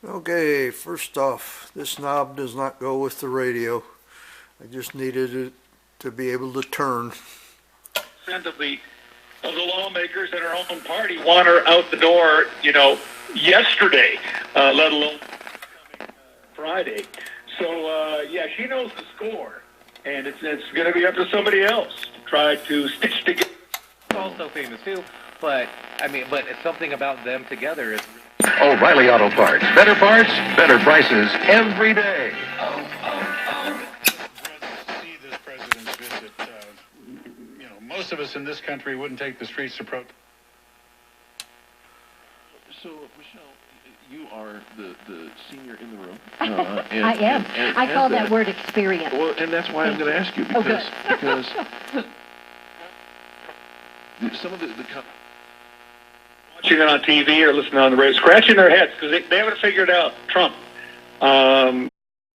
Okay, first off, this knob does not go with the radio. I just needed it to be able to turn. Of the lawmakers in her own party want her out the door, yesterday, let alone Friday. So, yeah, she knows the score, and it's going to be up to somebody else to try to stitch together. Also famous too, but it's something about them together is. O'Reilly Auto Parts. Better prices every day. See this president's visit. Most of us in this country wouldn't take the streets to protest. So, Michelle, you are the senior in the room. I am. I call that word experience. Well, and that's why I'm going to ask you, because some of the Watching it on TV or listening on the radio, scratching their heads because they haven't figured out Trump.